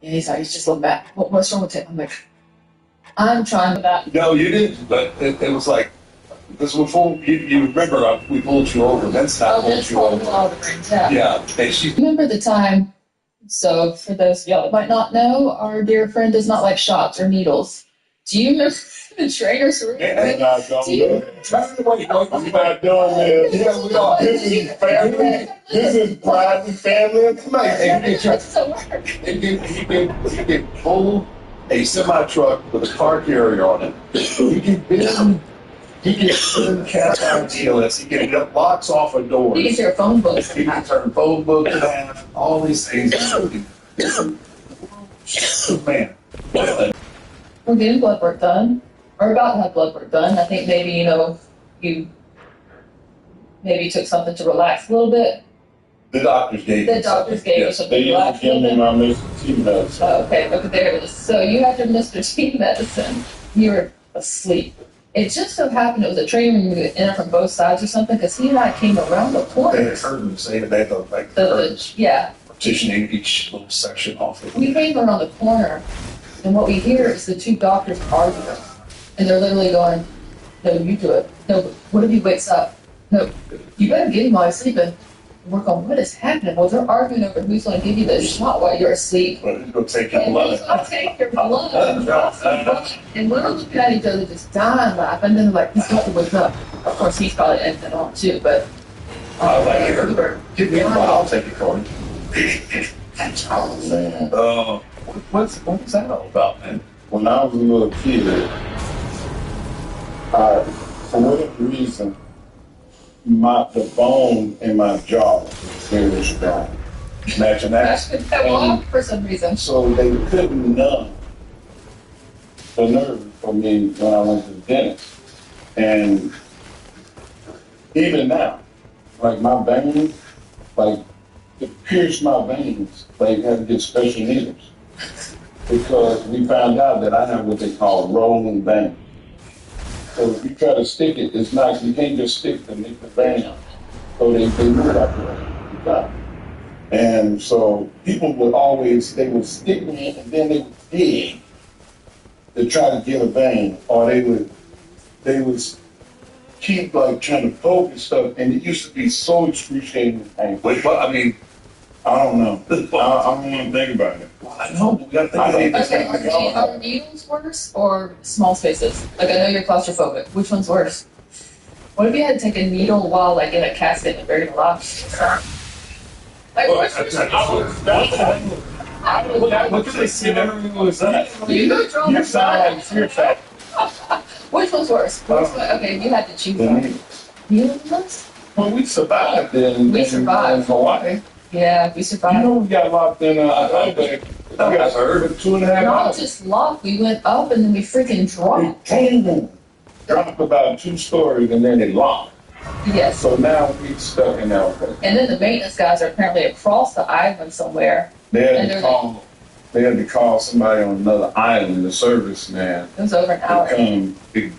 And he's like, he's just looking back. What's wrong with him? I'm like, I'm trying to that. No, you didn't. But it was like, this was before, you remember we pulled you over. That's not pulled you over. All the rings, yeah. Yeah. And she, Remember the time, so for those of y'all that might not know, our dear friend does not like shots or needles. Do you remember the trainers were I'm not doing that. I'm not doing this. yeah, we are. This is family. This is private family. Man, It doesn't work. he can pull a semi truck with a car carrier on it. He can bend. He can turn cast iron TLS. He can get locks off a door. You can tear phone books. He can turn phone book in half. All these things. Man. We're getting blood work done. We're about to have blood work done. I think maybe, you maybe took something to relax a little bit. The doctors gave The doctors gave you something They to used relax to a give little me bit. my Mr. T medicine. Oh, okay, there it is. So you had your Mr. T medicine. You were asleep. It just so happened it was a train when you could enter from both sides or something, because he and I came around the They corner. had heard them say that they had the Yeah, partitioning each little section off of we came around the corner, and what we hear is the two doctors arguing, and they're literally going, "No, you do it. No, what if he wakes up? No, you better get him while he's sleeping." And we're going, "What is happening?" Well, they're arguing over who's going to give you the shot while you're asleep. But he's going to take your And blood. he's going to take your blood and drop some blood. And we're looking at each other just dying laughing, and then like, he's got to wake up. Of course, he's probably ended it on too, but. I was like, here, give me a bottle, I'll take it, Corey. Oh, man. What's that all about, man? When I was a little kid, for whatever reason, the bone in my jaw was very strong. Imagine that. Well, for some reason. So they couldn't numb the nerve for me when I went to the dentist. And even now, like my veins, like it pierced my veins, like had to get special needles. Because we found out that I have what they call rolling veins. So if you try to stick it, it's not, you can't just stick the vein. So they move it out the way. And so people would always, they would stick me and then they would dig to try to get a vein, or they would keep like trying to poke and stuff, and it used to be so excruciating painful. Wait, but I mean, I don't know. I don't want to think about it. I know, but we got to think about it. Okay, are needles worse or small spaces? Like, I know you're claustrophobic. Which one's worse? What if you had to take a needle while, like, in a casket and buried alive? Like, what's worse? What did they say? You go draw You the sound like fear factor. Which one's worse? Okay, if you had to choose The one. needles. Needles? Well, we survived in Hawaii. Yeah, we You survived. know, we got locked in we got hurt for 2.5 Not hours. just locked, we went up and then we freaking dropped. Dropped about 2 stories and then it locked. Yes. So now we stuck in Alpha. And then the maintenance guys are apparently across the island somewhere. They And had to call somebody on another island, the serviceman, It was over an hour. to come to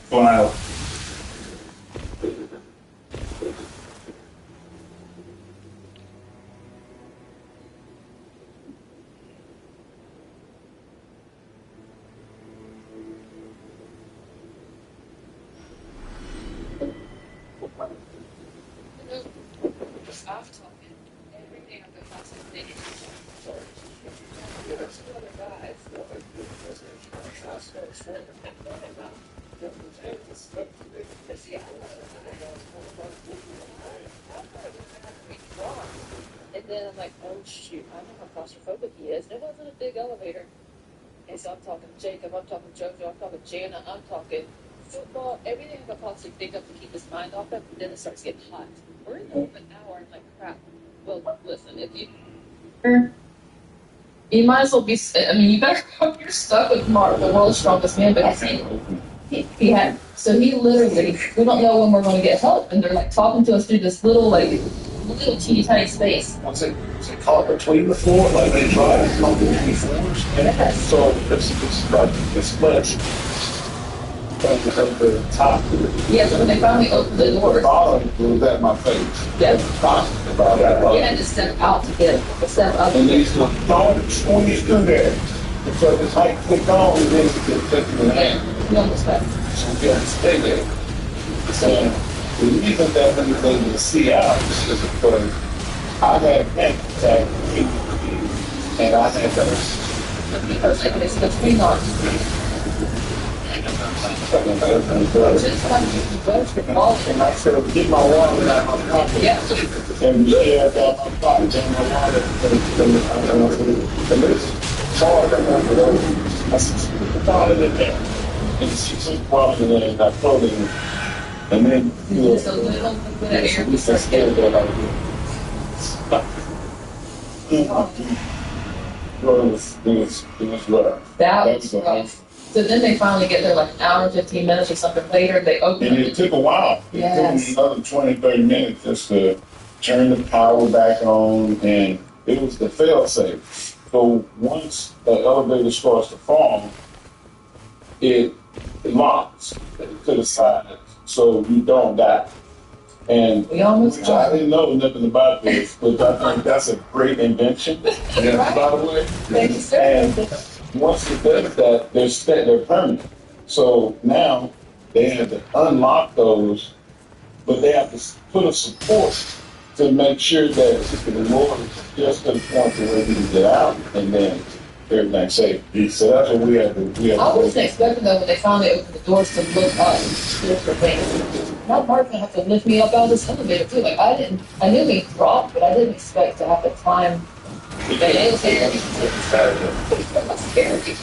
fly out. I've talking everything I've been possibly thinking. Two other guys. And then I'm like, oh shoot, I know how claustrophobic he is. And it wasn't a big elevator. And so I'm talking Jacob, I'm talking JoJo, I'm talking Jana, I'm talking football, everything I could possibly think of to keep his mind off it, but then it starts getting hot. We're in the open hour and like crap. Well, listen, if you might as well be, I mean, you better hope you're stuck with Mark, the world's strongest man, because he had, so he literally, we don't know when we're going to get help, and they're like talking to us through this little teeny tiny space. What's it called between the floor? Like they try to come between floors? Yes. So it's like this much. Up the top. Yeah, so when they finally opened the The doors, bottom was at my face. yes, Constant about that. you had to step out to get the step up. And they said, don't squeeze through there. So it's like click on and then you get touch your hand. You understand? So you got to stay there. So the reason that when you're able to see out is because I had panic attack and I had those. Because like it's the three knots. Just like you both for balls And I said, get my wallet out of my pocket. yeah. And yeah, I got my pocket and my wallet. And this hard, I remember. I said, put it in there. And she took wallet in there and I told him. And then, you know, Just a little bit of air. we said, scared that I was. It was rough. That That's was rough. So then they finally get there like an hour and 15 minutes or something later. They open And it. it took a while. It Yes. took me another 20, 30 minutes just to turn the power back on, and it was the fail-safe. So once the elevator starts to fall, it locks to the side, so you don't die. And We almost which I got it. didn't know nothing about this, but I think that's a great invention. Yeah. By the way. Thank you, sir. And once it does that, they're permanent. So now they have to unlock those, but they have to put a support to make sure that the Lord is just to the point to where you can get out, and then everything's safe. So that's what we have to. I wasn't expecting though when they finally opened the doors to look up for things. Now Mark gonna have to lift me up out of this elevator too. Like I knew he dropped, but I didn't expect to have to climb. The elevator. It was scary.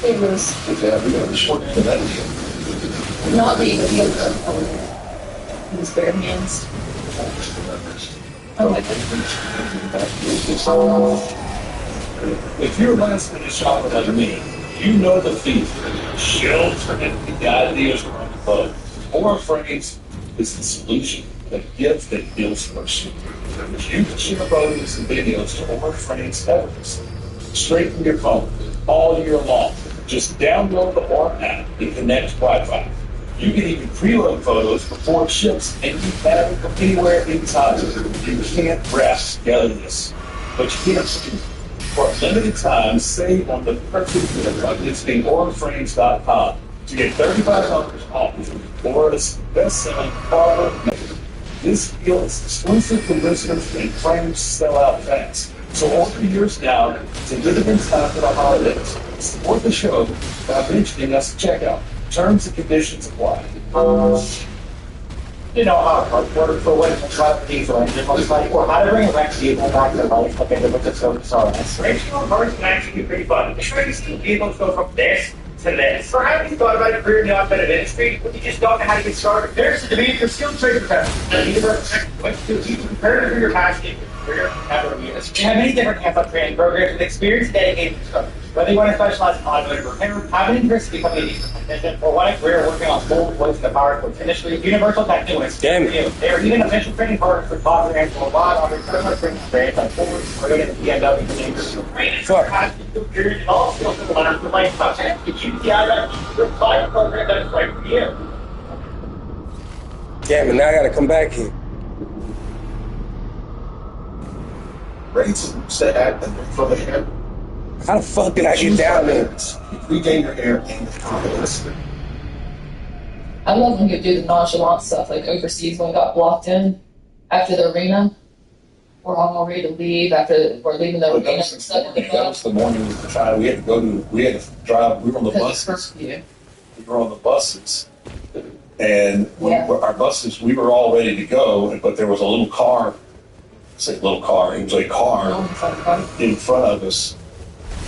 It was Yeah, we got the short end of that deal. not being able to use bare hands. Oh my goodness. If you're last minute shopper like me, you know the feeling. Shelves are empty, the ideas are on the boat. Or Frames is the solution, the gift that builds mercy. You can share photos and videos to Or Frames evidence straight from your phone all year long. Just download the Or app and connect Wi-Fi. You can even preload photos before it ships and keep having from anywhere anytime. You can't grasp togetherness, but you can't stream. For a limited time, save on the purchase of visiting AuraFrames.com to get $35 off Aura's best-selling Arbor. This deal is exclusive to listeners and frames sell out fast. So order yours now to get it in time for the holidays. Support the show by mentioning us at checkout. Terms and conditions apply. You know, for when it's like diesel engine, it's like, well, how to bring a wrecked vehicle back to life, okay, with the service RS. Racial cars can actually be pretty fun. The trains two vehicles go from this to this. Or haven't you thought about a career in the automotive industry, but you just don't know how to get started? There's the demand for skilled trade professionals. The university, what you do, you prepare for your passion, career, ever years. We have many different hands-on training programs with experience dedicated instructors. Whether you want to specialize in automotive repair, have an interest in becoming a diesel technician, or want a career working on multiple voice in the power sports industry, Universal Technicians. Damn it. They are even official training partners for top brands worldwide, offering similar training experience like Ford, Toyota, and BMW, and Chambers. Training for passion, career, and all skills in the line for lifestyle. The UTI Reply program that is right for you. Damn it, now I gotta come back here. Raise set for the hair. How the fuck did I get down there? Regain your hair and the confidence. I love when you do the nonchalant stuff, like overseas when we got blocked in after the arena. We're all ready to leave after we're leaving the That arena. was, We're stuck in the that bus. was the morning we were trying. We had to drive. We were on the Because it's buses. curfew. We were on the buses, and Yeah. our buses. We were all ready to go, but there was a little car. Say little car. It was a car No one's like, "Oh, in front of us,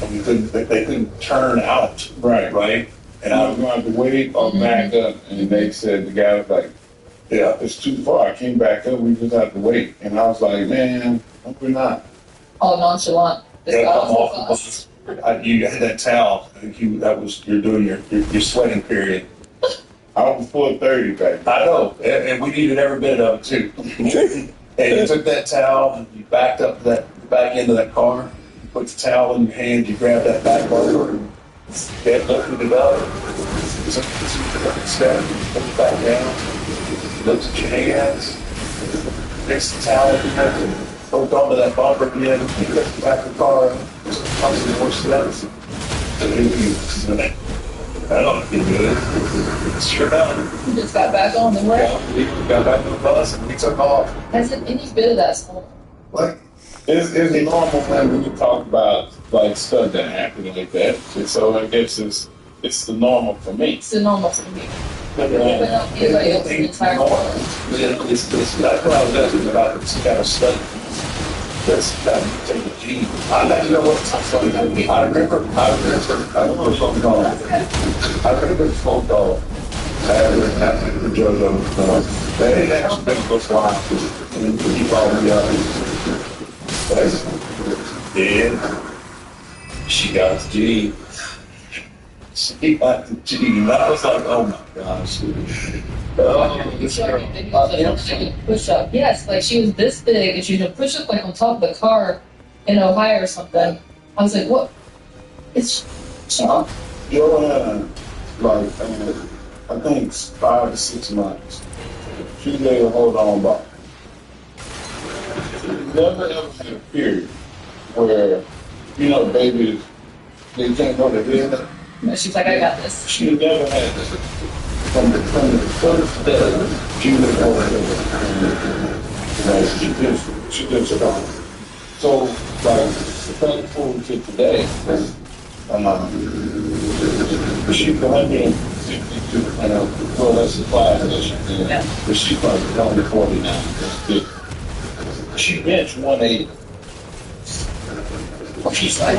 and we couldn't. They couldn't turn out. Right. Right. And And I I was going to have to wait or back up, and they said, the guy was like, yeah. it's too far. I came back up, we just have to wait. And I was like, man, we're not. all nonchalant. This Yeah, guy come was off the the bus. bus. You had that towel. I think you're doing your sweating period. I was full 30 back then. I know, and we needed every bit of it too. And you took that towel and you backed up to that back into that car, you put the towel in your hand, you grabbed that back bar and lifted it up, Step, put it back down, looks at your hands, takes the towel, hold onto that bumper again, he puts it back in the car, comes in more steps. I don't feel good. Sure enough. You just got back on the way. We got back on the bus and we took off. Hasn't any bit of that small. Like, It's normal when you talk about like stuff that happened like that. And so I guess it's the normal for me. It's the normal for me. But Yeah. not anybody else in the entire world. it's that's what I was asking about this kind of stuff. This kind of take a G. I don't know what I remember the phone call. I remember the phone call. I had with JoJo. They had actually been close to life. And he called me up. And she got the G. She got the G. And I was like, oh my gosh. Push up. Yes, like she was this big and she would push up like on top of the car in Ohio or something. I was like, what? It's Sean. Joanna, like, I think 5 to 6 months. She was able to hold on by. Never ever had a period where, babies, they can't go to bed. No, she's like, I got this. She never had this. From the first day, she was over there. She just survived. So, like, fast forward to today, she's 162 pounds. Well, that's the class that she's in. Yeah. But she's probably only 40 now. She benched 180. She's like,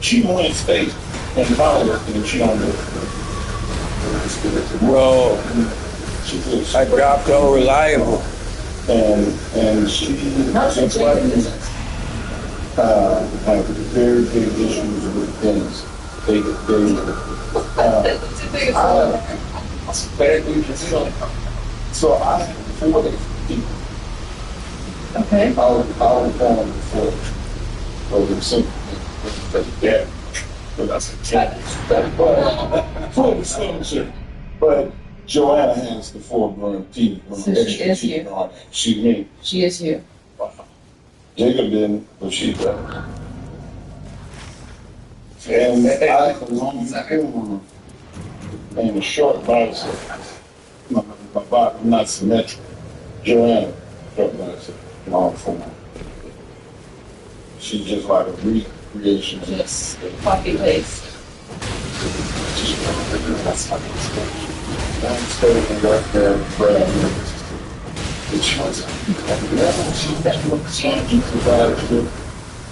she went state and power, and she don't do it. Bro, She feels I dropped all reliable. and she Not so just like big. have very big issues with things. They It's the biggest one. badly so I have 40 people. Okay. I was born before over simple. Yeah. But that's a but Joanna has the 4 growing teeth. So she is teeth you. on it. She me. She is you. Jacob didn't, but she does. And I belong in a short bicep. My body not symmetrical. Joanna, short bicep, long form. She's just like a recreation. Just copy paste. I'm staying right there, Brad. She was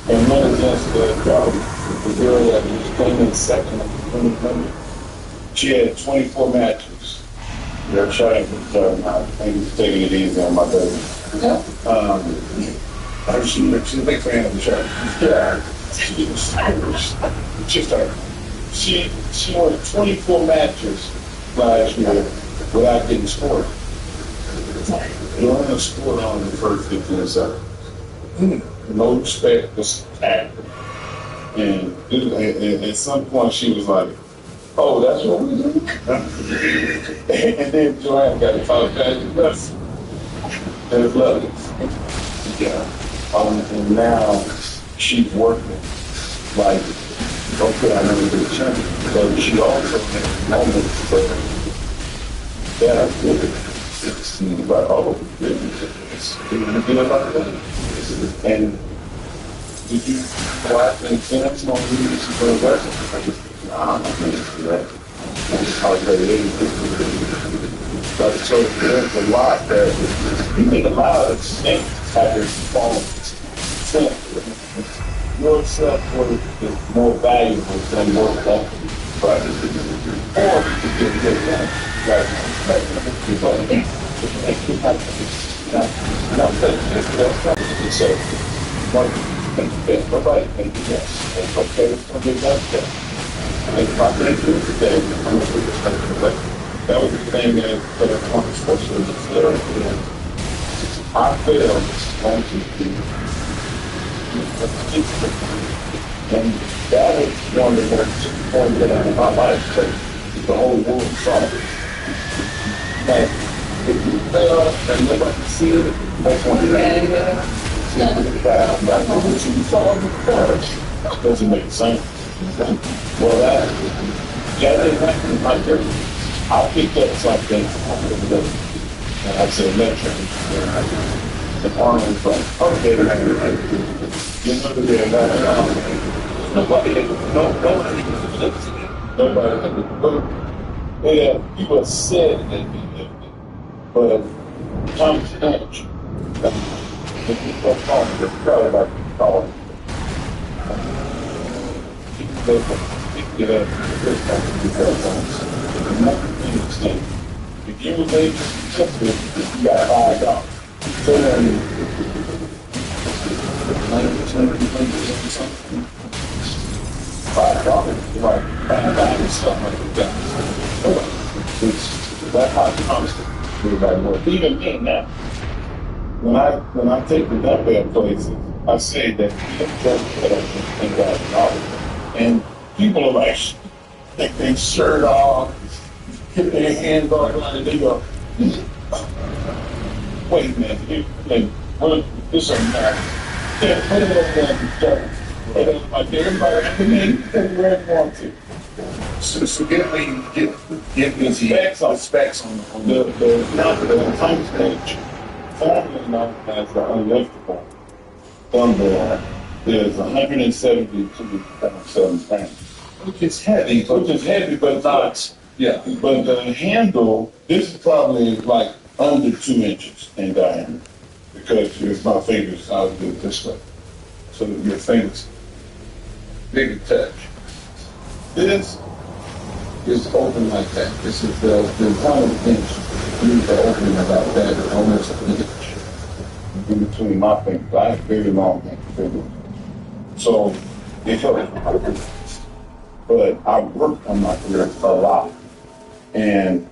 and went against the girl that was claiming second in 2020. She had 24 matches. They're trying I think he's taking it easy on my baby. She's a big fan of the show. Yeah. She won 24 matches last year without getting scored. Joanna scored on the first 15 seconds. No respect, just act. And at some point she was like, oh, that's what we do? And then Joanna got to talk back to us. There's love. Yeah. And now she's working like, okay, I never get a chance. But she also has moments that I feel like, oh, goodness, anything about that? And did you watch and finish on these for the rest? Nah, I'm not going to do that. I'll tell you but so there's a lot that you need a lot of things out there falling. Your self-worth is more valuable than your company. Right? Or you can get that. Right? So, nobody can do that. It's okay to get that. And if I didn't do it today, I'm going to do it. That was the thing that I want to force them to flare up. I failed on to And that is one of the most important things in my life, because the whole world saw it. Like, if you fail and nobody see it, that's one of the things. Doesn't make sense. Well, that didn't happen like there. I picked up something, and I said, lecture. The army was like, okay, you know, nobody yeah, people said that, but Thomas Lynch, the people are calling, they're probably about to call it. If you were made successful, you got $5. So then, $5, like $5 something like that. That's how it comes to everybody more. Even me now, when I take the dumbbell places, I say that $10,000, and people are like, take their shirt off, get their hands off, and they go, wait a minute, this is not. Yeah, put it over there and start. Like everybody come in everywhere they want to. So get me the specs on The time stage, formerly known as the unliftable dumbbell, is 172.7 pounds. Which is heavy, But not, yeah. but the handle, this is probably like under 2 inches in diameter, because if my fingers, I'll do it this way. So that your fingers, big touch. This is open like that. This is the entire inch. These are open about that, almost an inch in between my fingers. I have very long fingers. So it helps. But I worked on my career a lot. And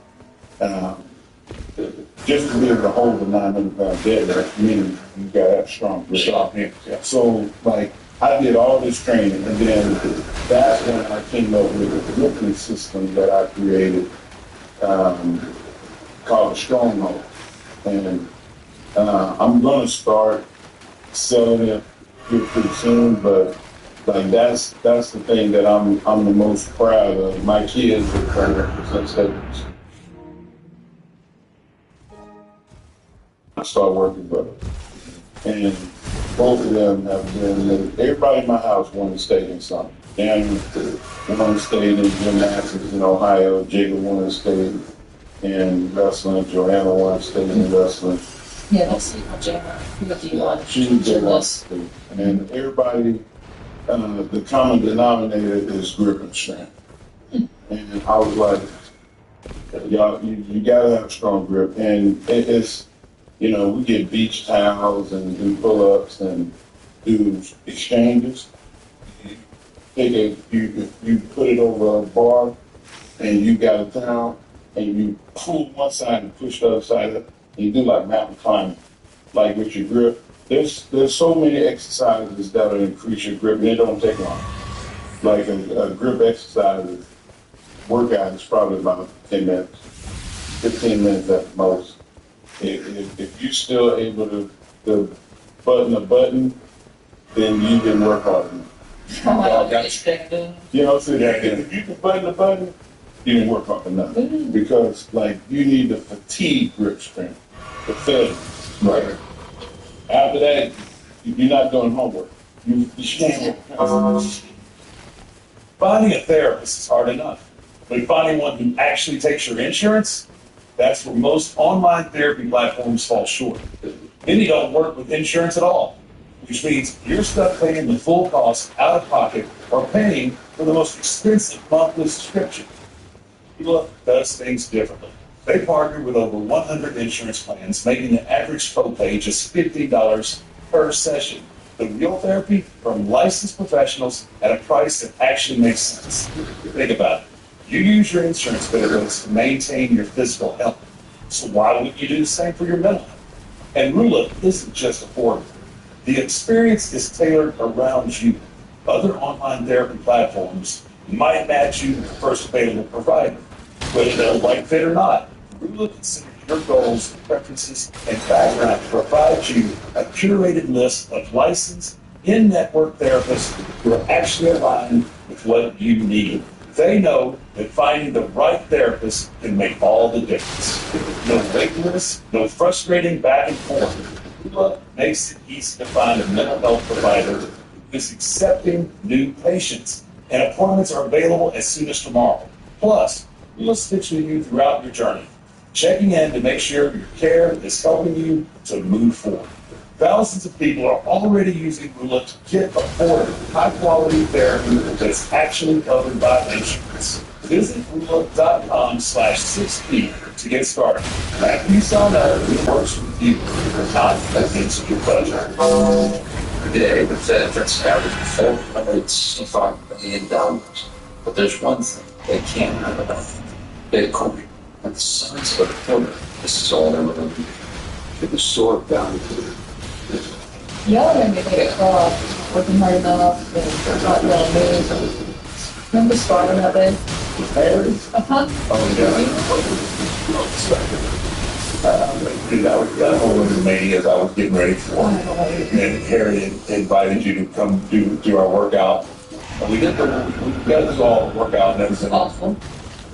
just to be able to hold the 900-pound deadlift, meaning you gotta have strong grip. Yeah. So, like, I did all this training, and then that's when I came up with a lifting system that I created called a Stronghold. And I'm gonna start selling it here pretty soon, but like that's the thing that I'm the most proud of. My kids are trying to represent statements. I started working with them, and both of them have been. Everybody in my house wanted to stay in something. Dan wanted to stay in gymnastics in Ohio. Jacob wanted to stay in wrestling. Joanna wanted to stay in wrestling. Yeah, don't sleep on Jenna. She was and everybody. The common denominator is grip and strength. And I was like, y'all, you gotta have strong grip. And it's, you know, we get beach towels and do pull-ups and do exchanges. You put it over a bar and you got a towel and you pull one side and push the other side up and you do like mountain climbing, like with your grip. There's so many exercises that'll increase your grip, and it don't take long. Like a grip exercise workout is probably about 10 minutes, 15 minutes at most. If you're still able to button a button, then you can work hard enough. You know, so if you can button a button, you can work hard enough. Because like you need the fatigue grip strength, the failure. Right. After that, you're not doing homework. You can't. Finding a therapist is hard enough, but finding one who actually takes your insurance, that's where most online therapy platforms fall short. Many don't work with insurance at all, which means you're stuck paying the full cost out of pocket or paying for the most expensive monthly subscription. Look does things differently. They partner with over 100 insurance plans, making the average copay just $50 per session. The real therapy from licensed professionals at a price that actually makes sense. Think about it. You use your insurance benefits to maintain your physical health. So why wouldn't you do the same for your mental health? And Rula isn't just affordable. The experience is tailored around you. other online therapy platforms might match you to the first available provider. Whether they're right fit or not, Rula considers your goals, preferences, and background to provide you a curated list of licensed in-network therapists who are actually aligned with what you need. They know that finding the right therapist can make all the difference. No wait lists, no frustrating back and forth. Rula makes it easy to find a mental health provider who is accepting new patients, and appointments are available as soon as tomorrow. Plus, Rula sticks with you throughout your journey, checking in to make sure your care is helping you to move forward. Thousands of people are already using Rula to get affordable, high-quality therapy that's actually covered by insurance. Visit Rula.com/6P to get started. After you sign up, it works with you, not against your budget. Yeah, but that's average before. It's $5 million. But there's one thing they can't have enough. Bitcoin. And the science of the corner. This is all they're going to do. Get the sword down to it. Y'all made me get caught working hard enough and not doing moves. Remember starting that day? Uh-huh. Dude, I was mania as I was getting ready for it. And Harry invited you to come do our workout. And we got to do all the workout and everything. Awful.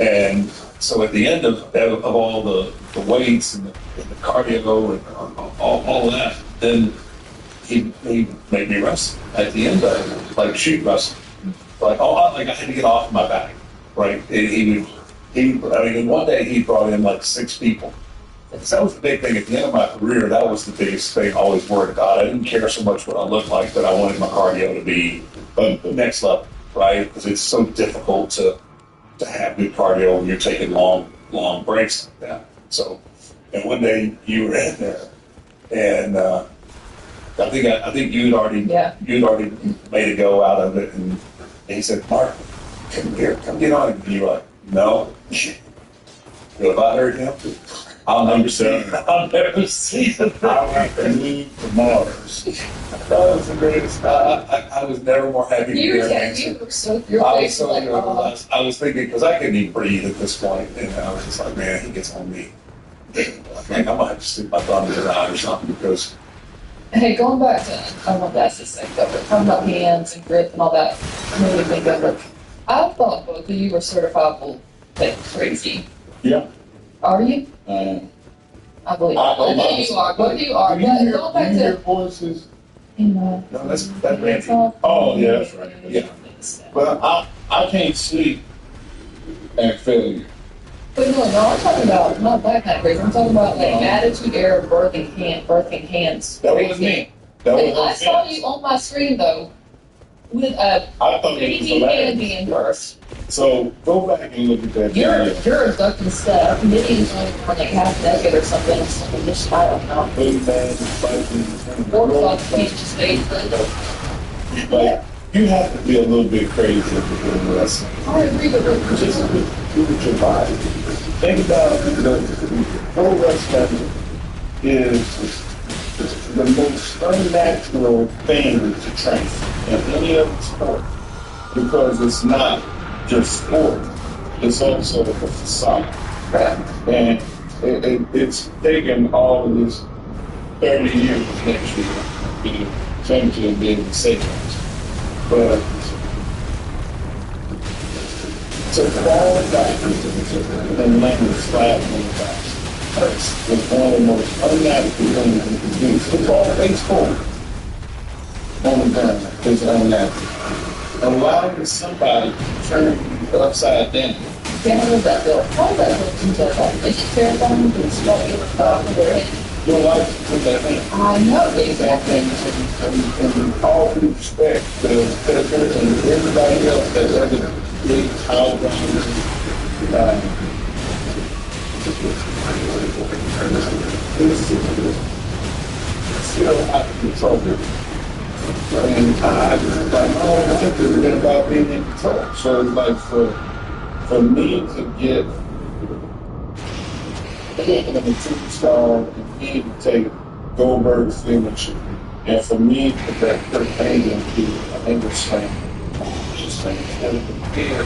And so at the end of all the weights and the cardio and all of that, then he made me wrestle at the end of it, like shoot wrestle. Like, I had to get off my back, right? One day he brought in like 6 people. And that was the big thing. At the end of my career, that was the biggest thing I always worried about. I didn't care so much what I looked like, but I wanted my cardio to be the next level, right? Because it's so difficult to have good cardio when you're taking long breaks like that. So, and one day you were in there, and I think you'd already made a go out of it, and he said, "Mark, come here, come get on it." And you were like, "No." Well, if I heard him, I'll never see it. I'll have to leave to Mars. That was the greatest. I was never more happy to be there. You were so, your face was like, oh. I was thinking, because I couldn't even breathe at this point, and I was just like, man, he gets on me. Man, I might have to stick my thumb in his eye or something, because. Hey, going back to, I want to ask this thing, but we're talking about hands and grip and all that. Made me think of it. I thought both of you were certifiable, like crazy. Yeah. Are you? I believe both of you are. Both of you are. But going back your to, voices. No, that's Randy. Oh, yeah, that's right. Yeah. But I can't sleep at failure. But no, I'm talking about not that kind of crazy. I'm talking about like attitude, error, birthing hands. That was me. I saw you on my screen though with a I thought it was baby hand being birthed. So go back and look at that video. You're a duck and stuff. Midian's only like half naked or something. Something just I don't know. Big man fighting. 4 o'clock just made Like, you have to be a little bit crazy to do wrestling. I agree with her. Just do with your body. Think about the pro wrestling is the most unnatural thing to train in any other sport, because it's not just sport, it's also a facade. And it's taken all of this 30 years next year to essentially be able to say that. But to fall back and land flat on the back first is one of the most unnatural things you can do. Football, baseball, on the ground is unnatural. Allowing somebody to turn you upside down. Can't hold that bill. Hold that bill. It's terrifying. It's not your Your life is that thing. I know exactly. And all due respect to Pickers and everybody else that's ever big how still out of control. And I don't think it's been about being in control. So like for me to get in a superstar and me to take Goldberg's signature And for me, that pertained into an English slang, just saying, instead of compare,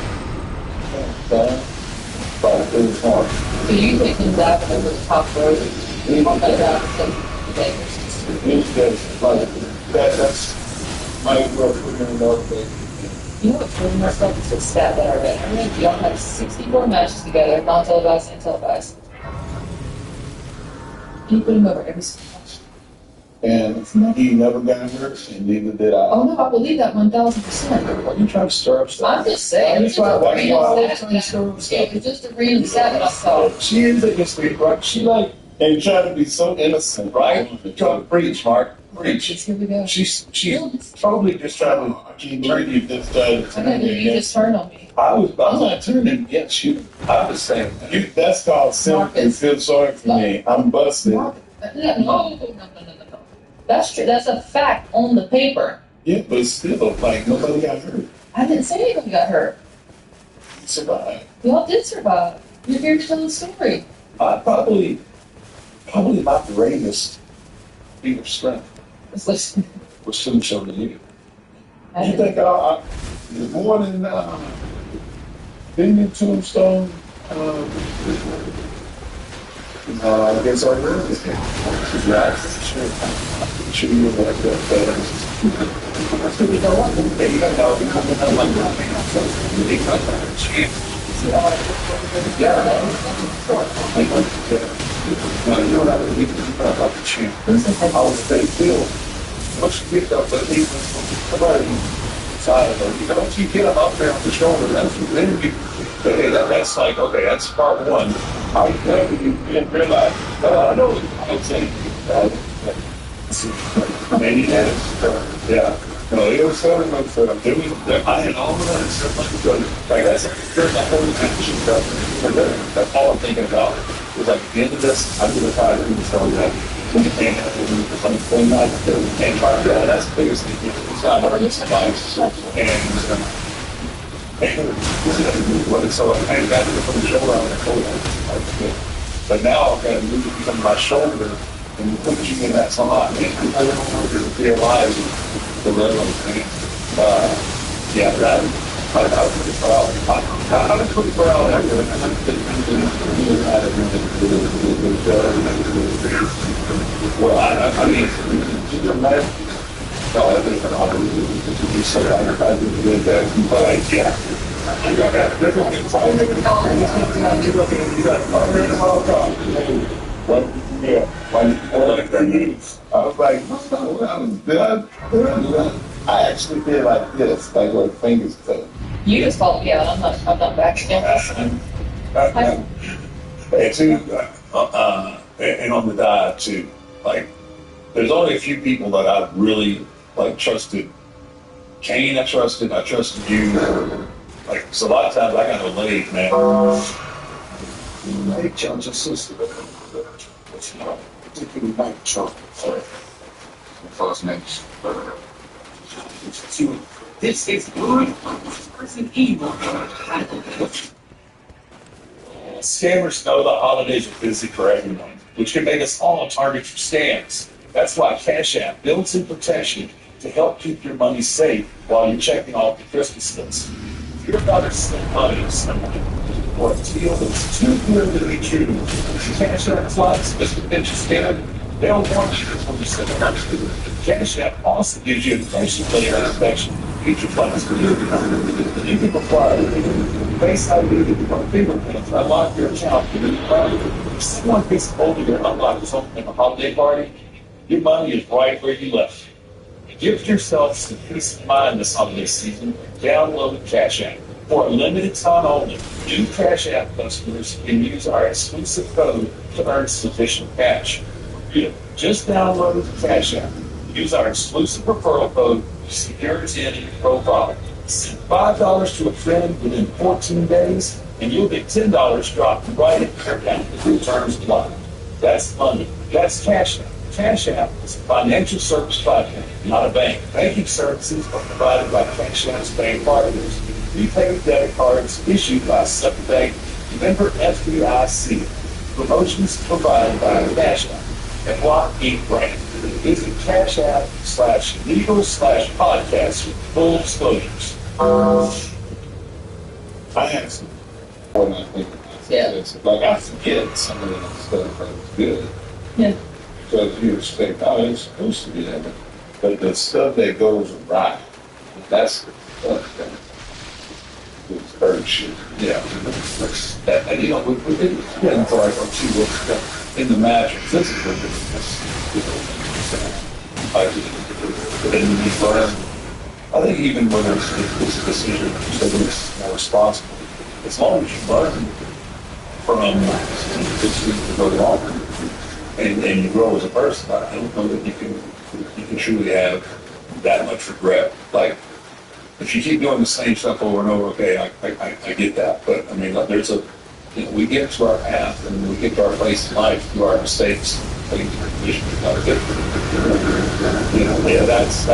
but it was hard. So you think that over the top road, you want that down to the Davis? It's just like, that's my work for me another day. You know what's really messed up is the stat that I read. I read y'all had 64 matches together, non-televised and televised. You put him over every single match. And he never got hurt, and neither did I. Oh no, I believe that 1,000%. Why you trying to stir up stuff? I'm just saying. It's just a random stat. It's just a random stat that I saw. She is a history, right? She like, And trying to be so innocent, right? Trying to preach, Mark. Preach. Here we go. She's probably just trying to keep turning this guy. I know you just turned on me. I'm not turning against you. I was saying, That's called sympathy. Feel sorry for me. I'm busted. No. That's true. That's a fact on the paper. Yeah, but still, like, nobody got hurt. I didn't say anybody got hurt. Survived. Y'all did survive. You're here to tell the story. I probably my greatest feat of strength Let's listen. was soon shown to you. You think there's more than being in Tombstone? I guess I will. Right. Sure you were like that. Should we go on? Yeah, you got to no, you don't have to be about the champ. I was say, Phil, once you get up, but even somebody side of it, once you get up there on the shoulder, that's then you. Okay, that's like, okay, that's part one. How you didn't realize? I know. I would say, maybe that is, yeah. No, it was so much fun. I had all of that stuff like good. Like that's that whole action stuff. That's all I'm thinking about. It was like at the end of this, I'm gonna try to do something that we can't have to do something like that. We can't try to do that. That's the biggest thing. It's not hard to survive. And so I got to put the shoulder on the coat. But now I've got to move it from my shoulder and put you in that slot. And I don't know if it'll be alive. The railroad thing. Yeah, that I was pretty proud. I was pretty proud. Well, I mean, you imagine. No, I think you said I did that, but yeah. You got that. What? Yeah. I was like, I actually did like this, like where the fingers touch. You just called me out. I'm not backing up. And too, and on the dive too, like, there's only a few people that I've really like trusted. Kane, I trusted you. Like, so a lot of times I got a leg, man. Hey, John's a sister. Particularly Mike Trump. First names. This is good versus evil. Scammers know the holidays are busy for everyone, which can make us all a target for scams. That's why Cash App builds in protection to help keep your money safe while you're checking off the Christmas list. If you're about to spend money or a deal that's too good to be true, Cash App flies just a pinch of skin. They'll warn you before you send it. Cash App also gives you inflation layer inspection. Future funds for you. You can apply Face ID or fingerprints to unlock your account. If someone gets hold of your unlocked something at a holiday party, your money is right where you left it. Give yourself some peace of mind this holiday season. Download Cash App. For a limited time only, new Cash App customers can use our exclusive code to earn sufficient cash. Just download Cash App. Use our exclusive referral code to secure it in your profile. Send $5 to a friend within 14 days, and you'll get $10 dropped right in your account if your terms apply. That's money. That's Cash App. Cash App is a financial service platform, not a bank. Banking services are provided by Cash App's bank partners. Prepaid debit cards issued by Bank, member FDIC. Promotions provided by Cash App and Lockheed Brand. Visit Cash App /legal/podcast for full disclosures. I have some. When I think about this, like I forget some of that stuff that was good. Yeah. Because you expect, oh, it's supposed to be that way. But the stuff that goes awry, that's the stuff that is hurt shit. Yeah. And you know, we didn't get into like our two books in the match. This is what and you learn. I think even when it's a decision, so it's more responsible. As long as you learn from this week to go along, and you grow as a person, I don't know that you can truly have that much regret. Like, if you keep doing the same stuff over and over, okay, I get that. But I mean, there's a, you know, we get to our path and we get to our place in life through our mistakes. You know, yeah, that's the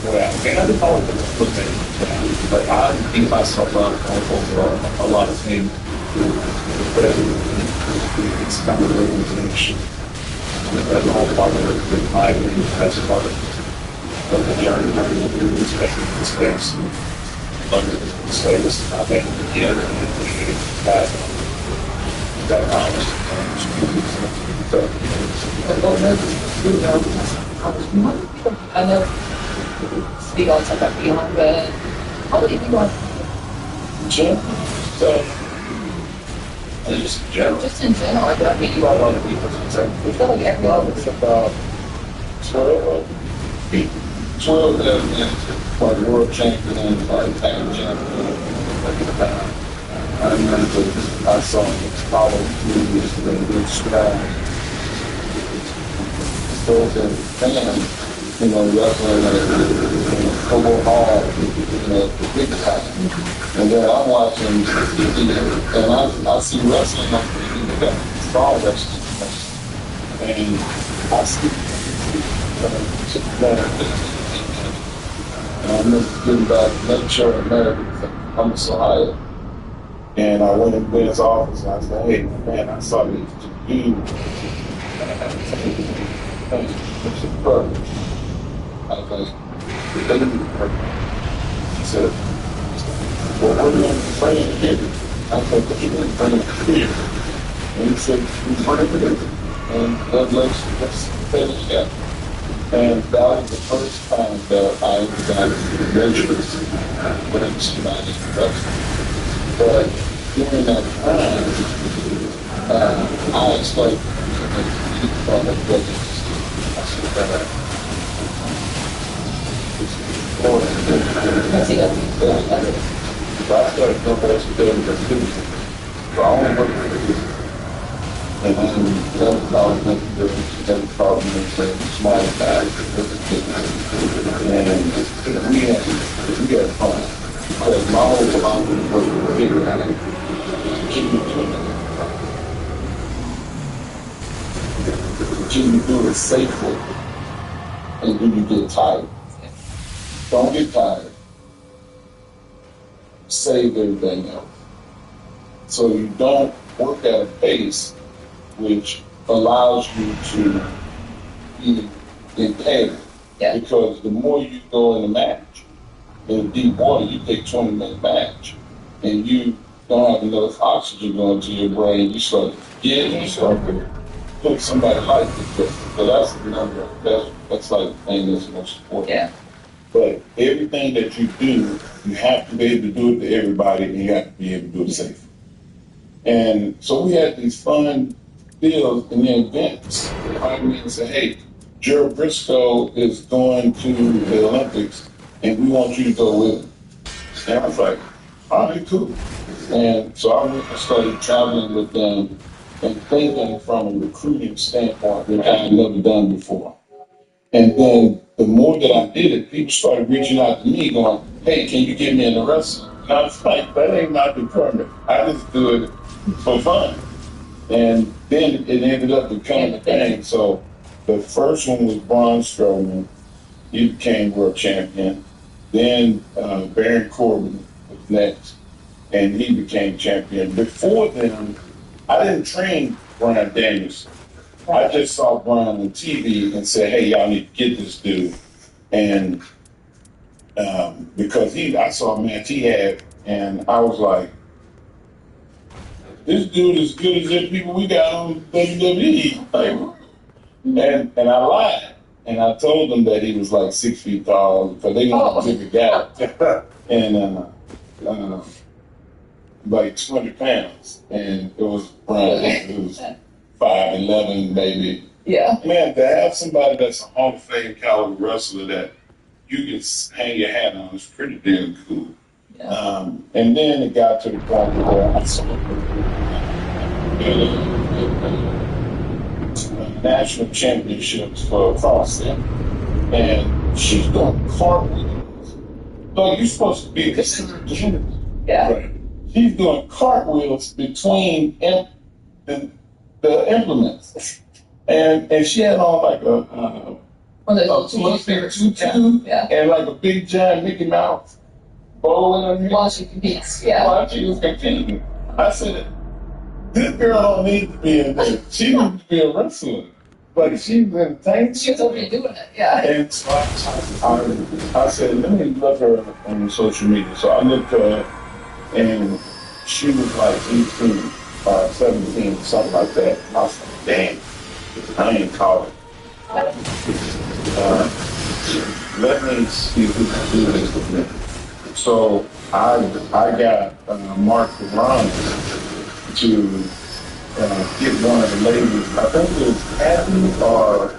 way I mean, I didn't always look at it, but I beat myself up over a lot of things. But it's kind of really information. That's all part of my opinion. That's part of the journey. Especially the mistakes. Under the mistakes, I think, yeah, that knowledge. I know speak all the time about beyond, but how many people are Jim, so, just in general. just in general? Like, I mean, you A are lot of people say, we feel like everyone it's about 12 people. 12 of them, like world champion, like tag champion. I remember I saw Apollo movies and good stuff. So it's a fan, you know, wrestling at Cobo Hall, you know, the big time. And then I'm watching TV, and I see wrestling on TV, it's all wrestling. And I see and I remember getting back, make sure America from Columbus, Ohio. And I went in Ben's office and I said, hey, man, I saw these two dudes. What's the purpose? I was like, they didn't do the purpose. He said, well, what are you going to bring here? I was like, what are you going to bring here? And he said, we bring it here. And let's say it together. And that was the first time that I got adventures with somebody. But during that time, I was like, I started doing this too. So I only worked for you. And then that was all I that problem and saying small guys. And we had fun. Because my whole philosophy was to figure out can you do it safely? And do you get tired? Don't get tired. Save everything else. So you don't work at a pace which allows you to be impaired. Yeah. Because the more you go in a match, in deep water, you take 20-minute match, and you don't have enough oxygen going to your brain, you start getting, you start to put somebody like this. So that's the number. That's like the thing that's most important. Yeah. But everything that you do, you have to be able to do it to everybody, and you have to be able to do it safely. And so we had these fun deals in the events. They called me and said, hey, Gerald Briscoe is going to the Olympics, and we want you to go with him. And I was like, all right, cool. And so I went and started traveling with them and thinking from a recruiting standpoint that I had never done before. And then the more that I did it, people started reaching out to me going, hey, can you get me in the wrestling? And I was like, that ain't my department. I just do it for fun. And then it ended up becoming a thing. So the first one was Braun Strowman. He became world champion. Then Baron Corbin was next, and he became champion. Before then, I didn't train Bryan Danielson. I just saw Brian on TV and said, "Hey, y'all need to get this dude," and because I saw a match he had, and I was like, "This dude is good as the people we got on WWE." Like, and I lied, and I told them that he was like 6 feet tall because they wanted to bigger guy, and like 200 pounds, and it was Brian. It was 5'11", maybe. Yeah. Man, to have somebody that's a Hall of Fame caliber wrestler that you can hang your hat on is pretty damn cool. Yeah. And then it got to the point where I saw national championships for CrossFit, and she's doing cartwheels. So you're supposed to be this is her gym. Yeah. Right. She's doing cartwheels between the implements, and she had on like a One of those little tutu, Yeah. and like a big giant Mickey Mouse bowl in her hand. While she competes. Yeah. While she was competing, I said, "This girl don't need to be in this. She needs to be a wrestler." But she was entertained. She was already doing it. Yeah. And so I said, "Let me look her on social media." So I looked her up, and she was like 18 or 17, something like that. I was like, "Damn, I ain't calling." Let me see who can do this with me. So I got Mark Ron to get one of the ladies. I think it was Kathy or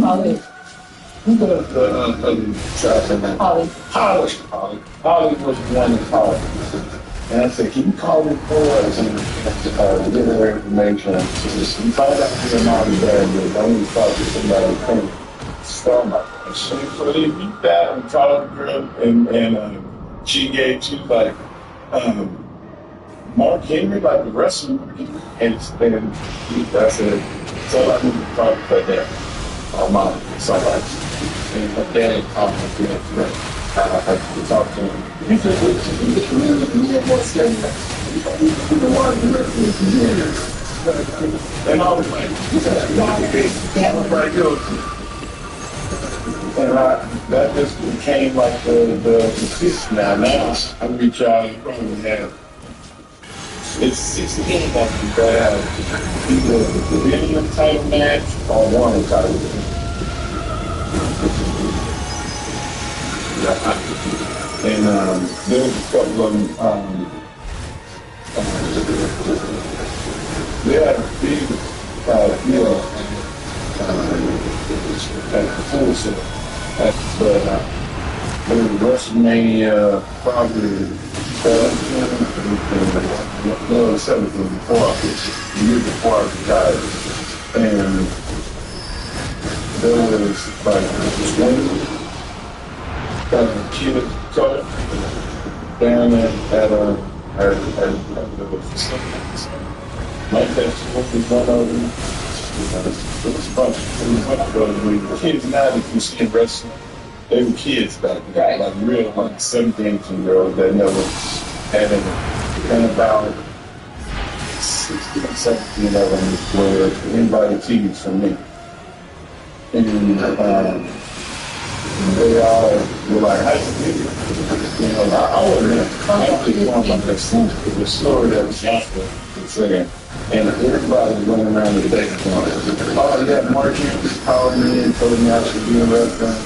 Holly. who does the traveling? Holly was the one that called. And I said, "Can you call this for us and get her information? Just find out who her mom and dad is. I need to talk to somebody who can start my question." So they beat that and called the girl, and she was like, Mark Henry, like the wrestler. And I said, "So I need to talk to her dad, or mom, somebody." And her dad called me. I had to talk to him. He said, and I was like, and that just became like the system now. Now I reach out and probably have, it's 16 that you have either the division title match or one title match. And there was a couple of them. They had a big deal at the full set. But there was WrestleMania probably 17 before, the year before I retired. And there was like 20 kids color down at the facilities. Mike Festival was one of them. There was a bunch of them. Kids now that you see in wrestling, they were kids back then, like real like 17 girls that never had any. And about 16, 17 of them were invited teams from me. And they all were like, "How you do it?" You know, I was one of the things. It was story that was after the second. And everybody was running around the day going, "Oh yeah, Mark called me and told me I should be in wrestling."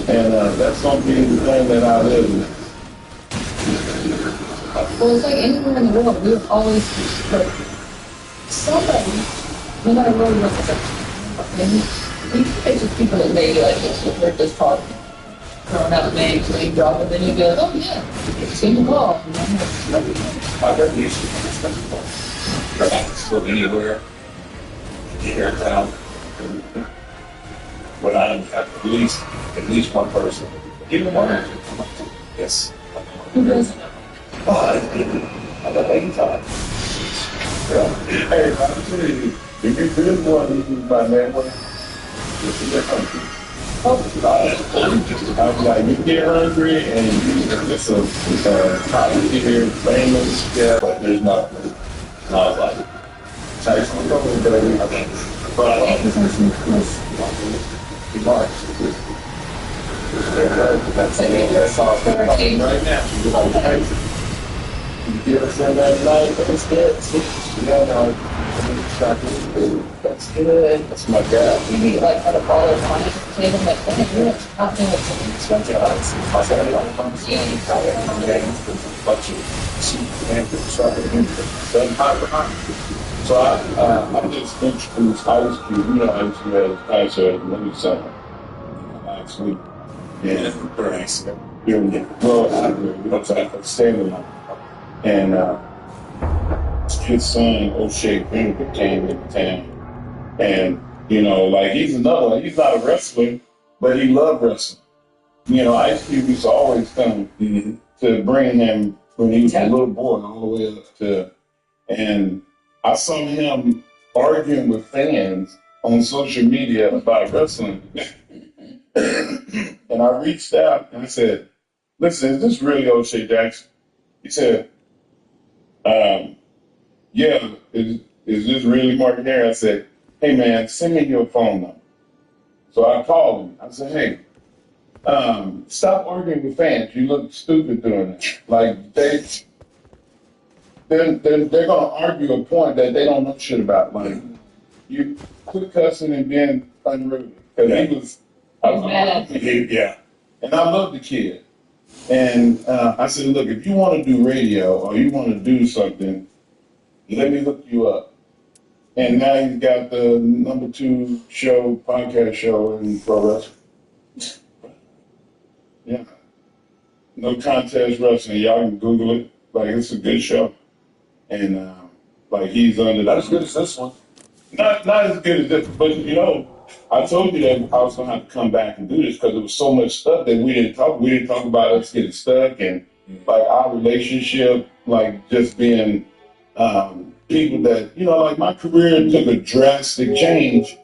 And that's gonna be the thing that I live with. Well, it's like anywhere in the world, we've always heard somebody, no matter where we look, it's like, you picture people that maybe like they're just talking, throwing out names, name drop, and then you go, "Oh yeah, it's in the ball." I got used to this. Go anywhere, here in town. When I have at least one person, even one. Yes. Who does? I got 85. Yeah. Hey, I'm telling you, if you really want to use my network, this is your country. I was like, you get hungry and it's a top tier, famous, yeah, but there's nothing. And I was like, Tyson. But I like this person because he marks. That's all right now. You like Tyson. You give us that night, but it's good. Yeah, no. That's good. That's my guy. You need like a ball of money to take them like 20 minutes. Not doing it for expensive items. So I just introduced Ice Cube. You know, Ice Cube had a concert at the Summer last week. Yeah, thanks. Well, I'm standing up. And his son, O'Shea Greenwood, came into town. And, you know, like he's another one. He's not a wrestler, but he loved wrestling. You know, Ice Cube used to always come to bring him when he was a little boy all the way up to, and I saw him arguing with fans on social media about wrestling. And I reached out and I said, listen, is this really O'Shea Jackson? He said, yeah, is this really Mark Henry? I said, hey man, send me your phone number. So I called him. I said, hey, stop arguing with fans. You look stupid doing that. Like they're gonna argue a point that they don't know shit about. Like you quit cussing and being unruly. Because yeah. And I love the kid. And I said, look, if you want to do radio or you want to do something, let me look you up. And now he's got the #2 show, podcast show in pro wrestling. Yeah. No Contest Wrestling. Y'all can Google it. Like, it's a good show. And, like, he's under... Not as good as this one. Not as good as this, but, you know, I told you that I was going to have to come back and do this because there was so much stuff that we didn't talk. We didn't talk about us getting stuck and, like, our relationship, like, just being people that, you know, like, my career took a drastic change